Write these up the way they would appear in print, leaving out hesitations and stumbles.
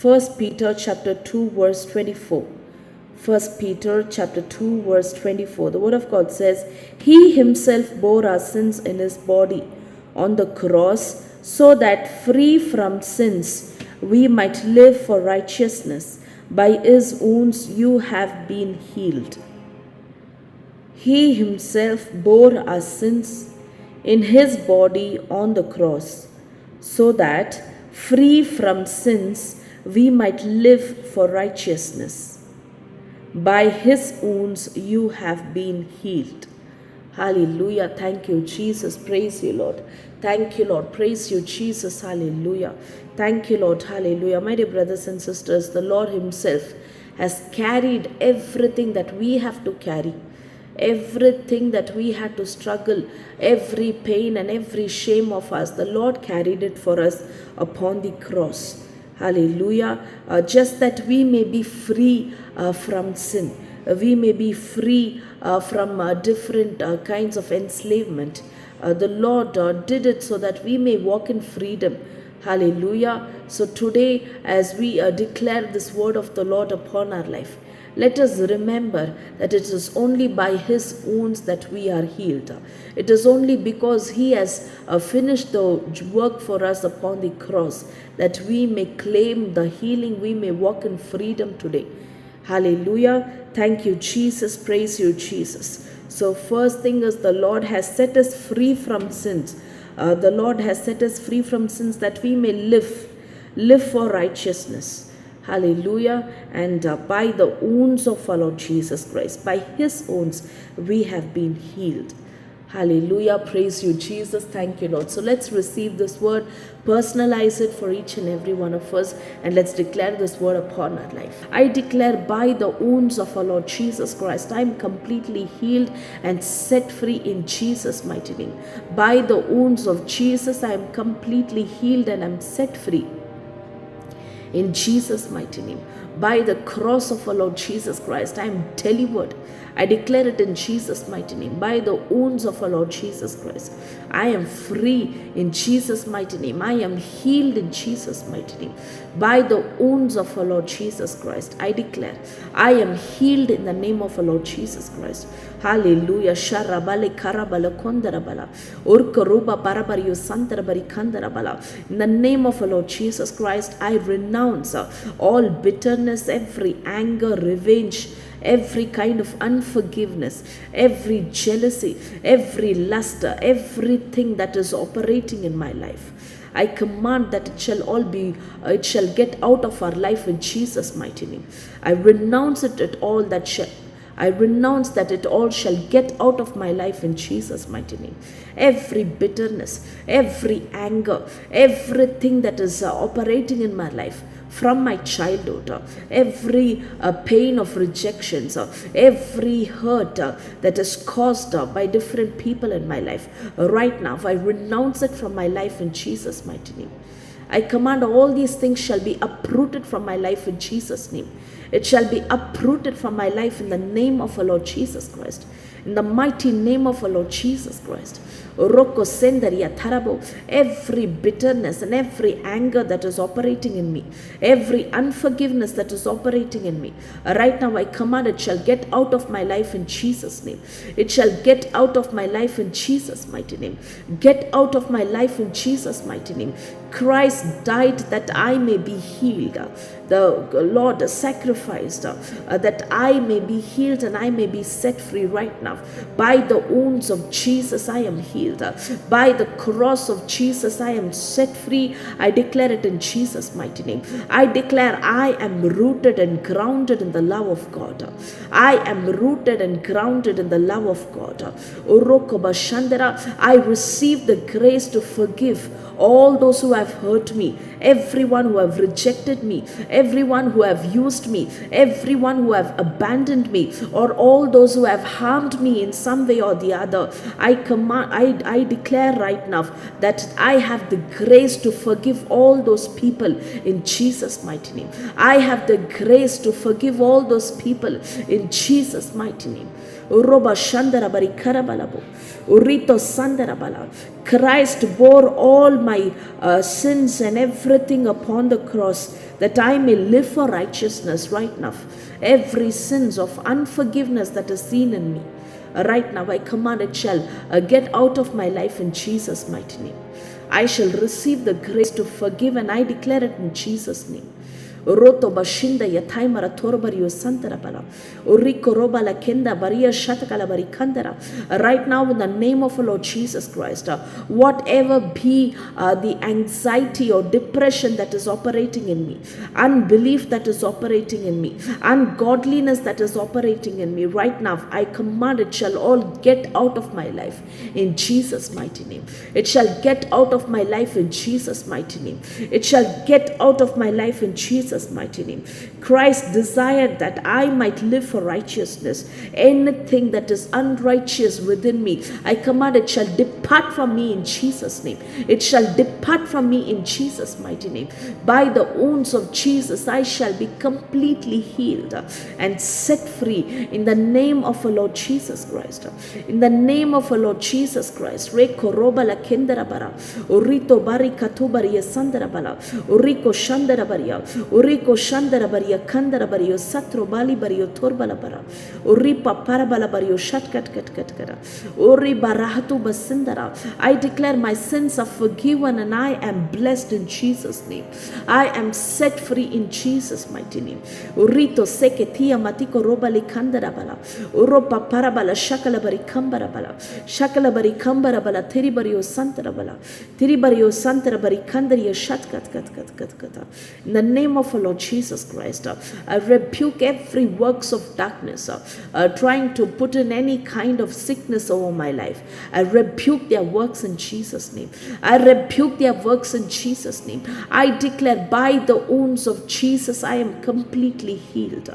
First Peter chapter 2 verse 24. First Peter chapter 2 verse 24. The word of God says, He himself bore our sins in his body on the cross, so that free from sins we might live for righteousness. By his wounds you have been healed. He himself bore our sins in his body on the cross, so that free from sins we might live for righteousness. By his wounds you have been healed. Hallelujah. Thank you, Jesus. Praise you, Lord. Thank you, Lord. Praise you, Jesus. Hallelujah. Thank you, Lord. Hallelujah. My dear brothers and sisters, the Lord himself has carried everything that we have to carry. Everything that we had to struggle, every pain and every shame of us, the Lord carried it for us upon the cross. Hallelujah. Just that we may be free from sin. We may be free from different kinds of enslavement. The Lord did it so that we may walk in freedom. Hallelujah. So today, as we declare this word of the Lord upon our life, let us remember that it is only by his wounds that we are healed. It is only because he has finished the work for us upon the cross that we may claim the healing, we may walk in freedom today. Hallelujah. Thank you, Jesus. Praise you, Jesus. So first thing is, the Lord has set us free from sins. The Lord has set us free from sins that we may live for righteousness. Hallelujah. And by the wounds of our Lord Jesus Christ, by his wounds, we have been healed. Hallelujah. Praise you, Jesus. Thank you, Lord. So let's receive this word, personalize it for each and every one of us, and let's declare this word upon our life. I declare, by the wounds of our Lord Jesus Christ, I am completely healed and set free in Jesus' mighty name. By the wounds of Jesus, I am completely healed and I'm set free in Jesus' mighty name. By the cross of our Lord Jesus Christ, I am delivered. I declare it in Jesus' mighty name. By the wounds of our Lord Jesus Christ, I am free in Jesus' mighty name. I am healed in Jesus' mighty name. By the wounds of our Lord Jesus Christ, I declare I am healed in the name of our Lord Jesus Christ. Hallelujah. Sharabale karabala kondarabala. Urkaruba barabario santarabari kandarabala. In the name of our Lord Jesus Christ, I renounce all bitterness, every anger, revenge, every kind of unforgiveness, every jealousy, every luster, everything that is operating in my life. I command that it shall get out of our life in Jesus' mighty name. I renounce it at all I renounce that it all shall get out of my life in Jesus' mighty name. Every bitterness, every anger, everything that is operating in my life from my childhood, every pain of rejections, every hurt that is caused by different people in my life, right now, I renounce it from my life in Jesus' mighty name. I command all these things shall be uprooted from my life in Jesus' name. It shall be uprooted from my life in the name of our Lord Jesus Christ. In the mighty name of our Lord Jesus Christ. Every bitterness and every anger that is operating in me, every unforgiveness that is operating in me, right now I command it shall get out of my life in Jesus' name. It shall get out of my life in Jesus' mighty name. Get out of my life in Jesus' mighty name. Christ died that I may be healed. The Lord sacrificed that I may be healed and I may be set free right now. By the wounds of Jesus, I am healed. By the cross of Jesus, I am set free. I declare it in Jesus' mighty name. I declare I am rooted and grounded in the love of God. I am rooted and grounded in the love of God. I receive the grace to forgive all those who have hurt me, everyone who have rejected me, everyone who have used me, everyone who have abandoned me, or all those who have harmed me in some way or the other. I declare right now that I have the grace to forgive all those people in Jesus' mighty name. I have the grace to forgive all those people in Jesus' mighty name. Uroba Shandara Bari Karabalabo. Urito Sandarabala. Christ bore all my sins and everything upon the cross, that I may live for righteousness right now. Every sins of unforgiveness that is seen in me, right now I command it shall get out of my life in Jesus' mighty name. I shall receive the grace to forgive, and I declare it in Jesus' name. Roto bashinda yatai mara torbario santara bala. Uriko roba la kenda baria shatakala barikandara. Right now, in the name of the Lord Jesus Christ, whatever be the anxiety or depression that is operating in me, unbelief that is operating in me, ungodliness that is operating in me, right now, I command it shall all get out of my life in Jesus' mighty name. It shall get out of my life in Jesus' mighty name. It shall get out of my life in Jesus' mighty name. Christ desired that I might live for righteousness. Anything that is unrighteous within me, I command it shall depart from me in Jesus' name. It shall depart from me in Jesus' mighty name. By the wounds of Jesus, I shall be completely healed and set free in the name of the Lord Jesus Christ. In the name of the Lord Jesus Christ. Reko roba la kendara bara. Urito bari katubari yasandara bala. Uriko shandara baria. Uriko shandara baria kandara bario satro bali bario torbala bara. Uripa parabala bario shatkat kat kat kara. Uri barahatu basindara. I declare my sins are forgiven and I am blessed in Jesus' name. I am set free in Jesus' mighty name. Urito seketia matiko robali kandara bala. Uropa parabala shakala bari kambara bala. Shakala bari kambara bala tiri bario santara bala. Tiri bario santara bari kandari shatkat kat kat kat kat. In the name of our Lord Jesus Christ, I rebuke every works of darkness trying to put in any kind of sickness over my life. I rebuke their works in Jesus' name. I rebuke their works in Jesus' name. I declare by the wounds of Jesus, I am completely healed.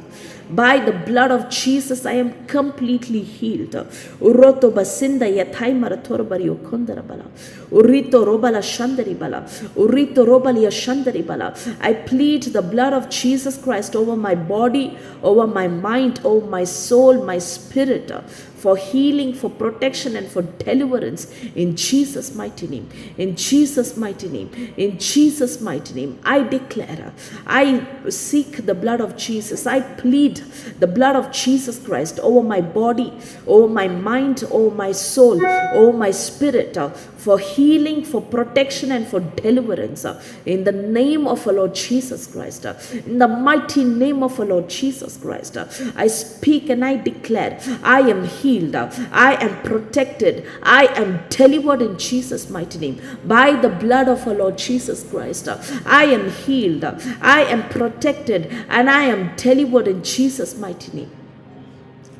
By the blood of Jesus, I am completely healed. Uroto basinda yatai marator bario kondara bala. Urito robala shandari bala. Urito robalia shandari bala. I plead the blood of Jesus Christ over my body, over my mind, over my soul, my spirit, for healing, for protection, and for deliverance in Jesus' mighty name. In Jesus' mighty name. In Jesus' mighty name. I declare, I seek the blood of Jesus. I plead the blood of Jesus Christ over my body, over my mind, over my soul, over my spirit, for healing, for protection, and for deliverance in the name of our Lord Jesus Christ. In the mighty name of our Lord Jesus Christ, I speak and I declare, I am healed, I am protected, I am delivered in Jesus' mighty name. By the blood of our Lord Jesus Christ, I am healed, I am protected, and I am delivered in Jesus' mighty name.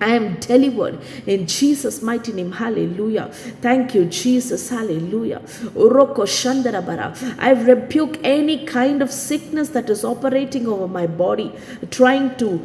I am delivered in Jesus' mighty name. Hallelujah. Thank you, Jesus. Hallelujah. Uroko shandarabara. I rebuke any kind of sickness that is operating over my body, trying to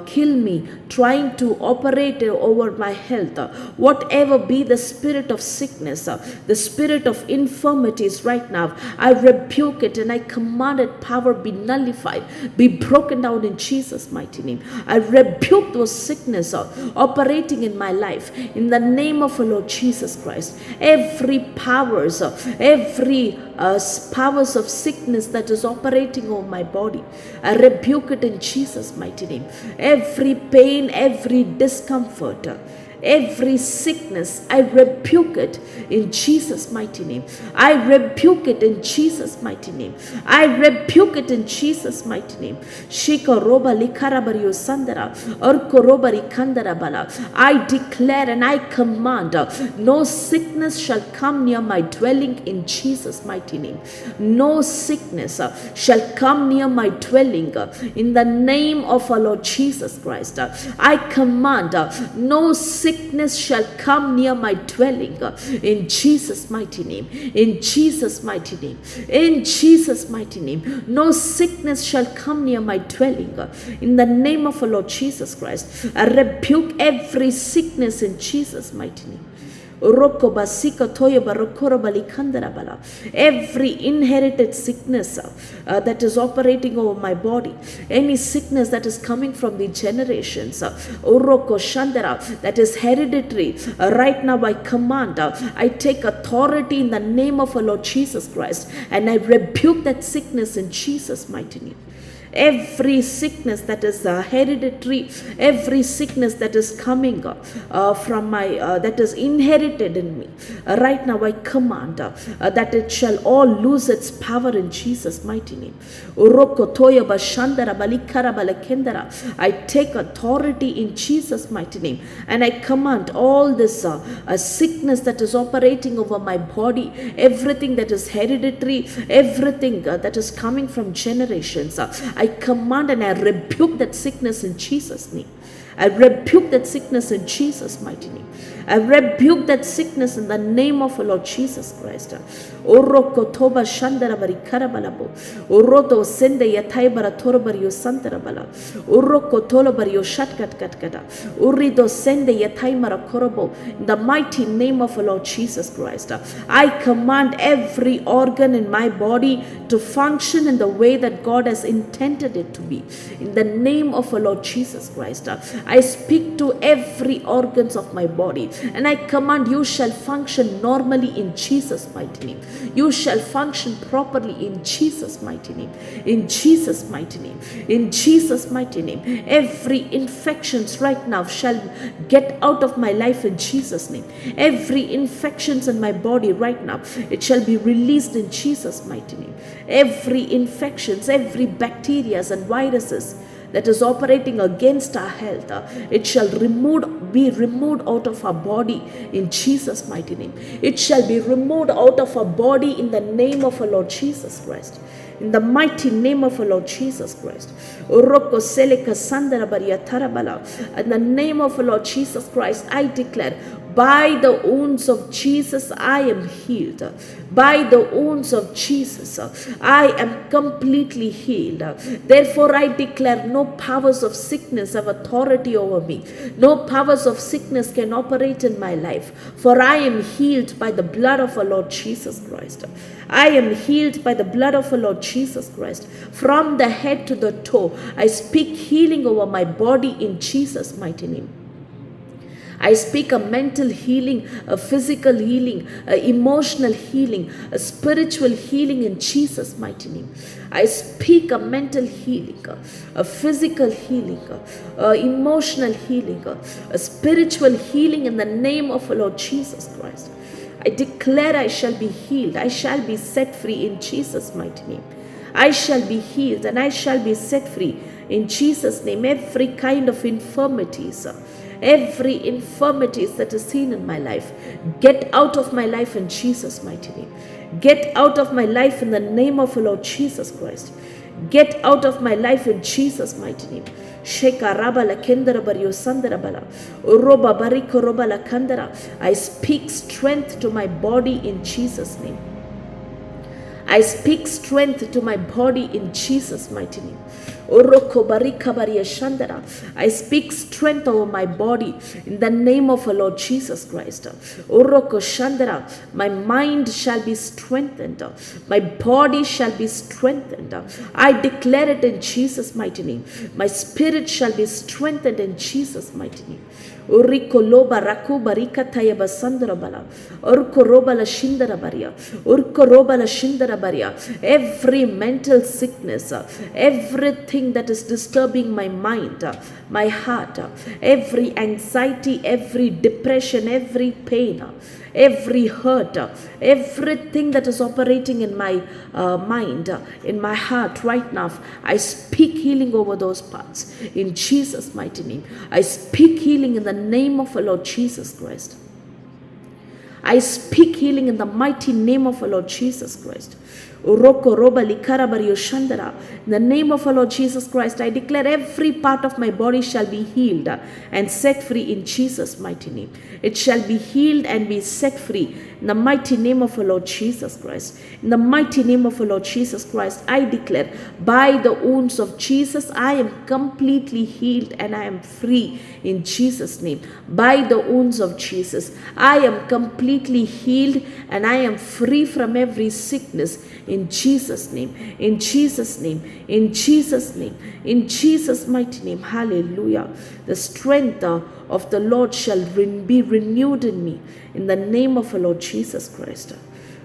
kill me, trying to operate over my health. Whatever be the spirit of sickness, the spirit of infirmities right now, I rebuke it and I command it power be nullified, be broken down in Jesus' mighty name. I rebuke those sickness operating in my life in the name of the Lord Jesus Christ. Every powers of sickness that is operating over my body, I rebuke it in Jesus' mighty name. Every pain, every discomfort, every sickness, I rebuke it in Jesus' mighty name. I rebuke it in Jesus' mighty name. I rebuke it in Jesus' mighty name. Shika roba likarabario sandara orko robari kandara bala. I declare and I command, no sickness shall come near my dwelling in Jesus' mighty name. No sickness shall come near my dwelling in the name of our Lord Jesus Christ. I command, no sickness shall come near my dwelling in Jesus' mighty name. In Jesus' mighty name. In Jesus' mighty name. No sickness shall come near my dwelling in the name of our Lord Jesus Christ. I rebuke every sickness in Jesus' mighty name. Every inherited sickness that is operating over my body, any sickness that is coming from the generations, that is hereditary, right now I command, I take authority in the name of our Lord Jesus Christ, and I rebuke that sickness in Jesus' mighty name. Every sickness that is hereditary, every sickness that is coming from my that is inherited in me, right now I command that it shall all lose its power in Jesus' mighty name. I take authority in Jesus' mighty name, and I command all this sickness that is operating over my body, everything that is hereditary, everything that is coming from generations, I command and I rebuke that sickness in Jesus' name. I rebuke that sickness in Jesus' mighty name. I rebuke that sickness in the name of the Lord Jesus Christ. Oroto sende yataibara torbario santarabala. Uroko tolobario shatkatkata. Urido sende yataimara korobo. In the mighty name of the Lord Jesus Christ, I command every organ in my body to function in the way that God has intended it to be. In the name of the Lord Jesus Christ, I speak to every organs of my body, and I command you shall function normally in Jesus' mighty name. You shall function properly in Jesus' mighty name. In Jesus' mighty name. In Jesus' mighty name. Every infections right now shall get out of my life in Jesus' name. Every infections in my body right now, it shall be released in Jesus' mighty name. Every infections, every bacteria and viruses that is operating against our health, it shall be removed out of our body in Jesus' mighty name. It shall be removed out of our body in the name of our Lord Jesus Christ. In the mighty name of our Lord Jesus Christ. In the name of our Lord Jesus Christ, I declare, by the wounds of Jesus, I am healed. By the wounds of Jesus, I am completely healed. Therefore, I declare no powers of sickness have authority over me. No powers of sickness can operate in my life. For I am healed by the blood of our Lord Jesus Christ. I am healed by the blood of our Lord Jesus Christ. From the head to the toe, I speak healing over my body in Jesus' mighty name. I speak a mental healing, a physical healing, a emotional healing, a spiritual healing in Jesus' mighty name. I speak a mental healing, a physical healing, emotional healing, a spiritual healing in the name of the Lord Jesus Christ. I declare I shall be healed. I shall be set free in Jesus' mighty name. I shall be healed and I shall be set free in Jesus' name. Every kind of infirmities, every infirmities that is seen in my life, get out of my life in Jesus' mighty name. Get out of my life in the name of the Lord Jesus Christ. Get out of my life in Jesus' mighty name. I speak strength to my body in Jesus' name. I speak strength to my body in Jesus' mighty name. I speak strength over my body in the name of our Lord Jesus Christ. My mind shall be strengthened. My body shall be strengthened. I declare it in Jesus' mighty name. My spirit shall be strengthened in Jesus' mighty name. Urikoloba rakuba rikataya basandarabala. Urkorobala shindarabaria. Urkorobala shindarabaria. Every mental sickness, everything that is disturbing my mind, my heart, every anxiety, every depression, every pain, every hurt, everything that is operating in my mind, in my heart right now, I speak healing over those parts in Jesus' mighty name. I speak healing in the name of our Lord Jesus Christ. I speak healing in the mighty name of our Lord Jesus Christ. Uroko roba likarabario shandara. In the name of our Lord Jesus Christ, I declare every part of my body shall be healed and set free in Jesus' mighty name. It shall be healed and be set free in the mighty name of our Lord Jesus Christ. In the mighty name of our Lord Jesus Christ, I declare by the wounds of Jesus, I am completely healed and I am free in Jesus' name. By the wounds of Jesus, I am completely healed and I am free from every sickness in Jesus' name. In Jesus' name. In Jesus' name. In Jesus' mighty name. Hallelujah. The strength of the Lord shall be renewed in me in the name of our Lord Jesus Christ.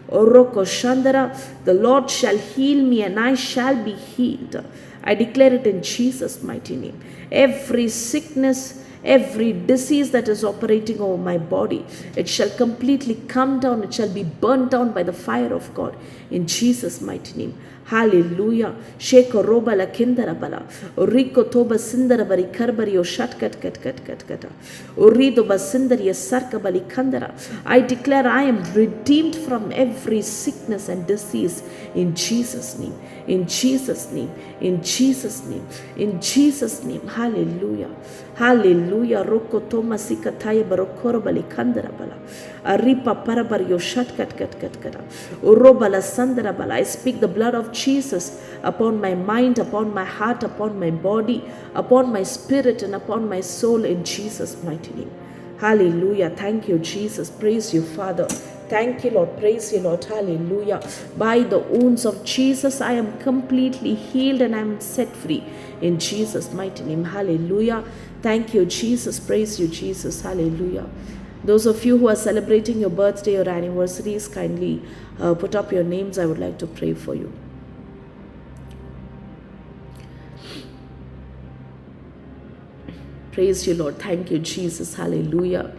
Oroko Shandara, the Lord shall heal me and I shall be healed. I declare it in Jesus' mighty name. Every sickness, every disease that is operating over my body, it shall completely come down, it shall be burnt down by the fire of God in Jesus' mighty name. Hallelujah. Sheko roba la kindara bala. Uriko toba sindara bari karbari o shat kat kat kat kat kat. Urido basindari sarka bali kandara. I declare I am redeemed from every sickness and disease in Jesus' name. In Jesus' name. In Jesus' name. In Jesus' name. Hallelujah. Hallelujah. Roko toma sikataya barokoro bali kandara bala. Aripa parabar yo shat kat kat kat kat. Urobala sandara bala. I speak the blood of Jesus upon my mind, upon my heart, upon my body, upon my spirit, and upon my soul in Jesus' mighty name. Hallelujah. Thank you, Jesus. Praise you, Father. Thank you, Lord. Praise you, Lord. Hallelujah. By the wounds of Jesus, I am completely healed and I am set free in Jesus' mighty name. Hallelujah. Thank you, Jesus. Praise you, Jesus. Hallelujah. Those of you who are celebrating your birthday or anniversaries, kindly put up your names. I would like to pray for you. Praise you, Lord. Thank you, Jesus. Hallelujah.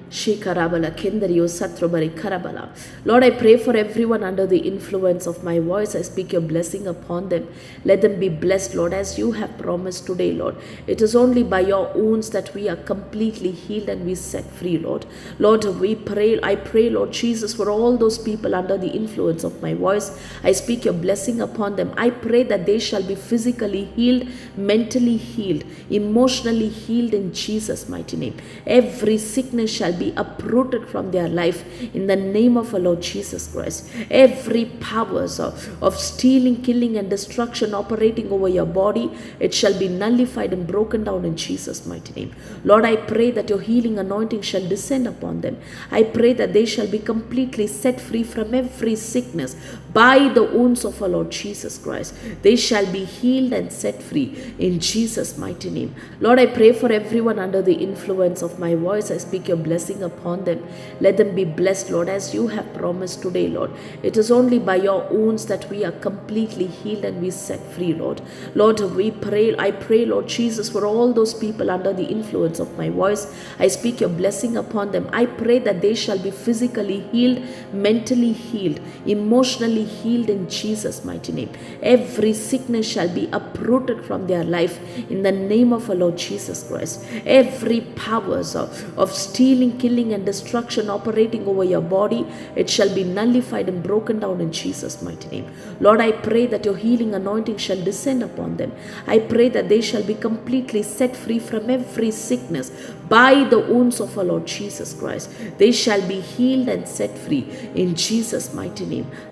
Shikarabala Kendario Satrobari Karabala. Lord, I pray for everyone under the influence of my voice. I speak your blessing upon them. Let them be blessed, Lord, as you have promised today, Lord. It is only by your wounds that we are completely healed and we set free, Lord. Lord, I pray, Lord Jesus, for all those people under the influence of my voice. I speak your blessing upon them. I pray that they shall be physically healed, mentally healed, emotionally healed in Jesus' mighty name. Every sickness shall be uprooted from their life in the name of our Lord Jesus Christ. Every powers of stealing, killing and destruction operating over your body, it shall be nullified and broken down in Jesus' mighty name. Lord, I pray that your healing anointing shall descend upon them. I pray that they shall be completely set free from every sickness by the wounds of our Lord Jesus Christ. They shall be healed and set free in Jesus' mighty name. Lord, I pray for everyone under the influence of my voice. I speak your blessing upon them. Let them be blessed, Lord, as you have promised today, Lord. It is only by your wounds that we are completely healed and we set free, Lord. Lord, I pray, Lord Jesus, for all those people under the influence of my voice. I speak your blessing upon them. I pray that they shall be physically healed, mentally healed, emotionally healed in Jesus' mighty name. Every sickness shall be uprooted from their life in the name of our Lord Jesus Christ. Every powers of stealing, killing and destruction operating over your body, it shall be nullified and broken down in Jesus' mighty name. Lord, I pray that your healing anointing shall descend upon them. I pray that they shall be completely set free from every sickness by the wounds of our Lord Jesus Christ. They shall be healed and set free in Jesus' mighty name.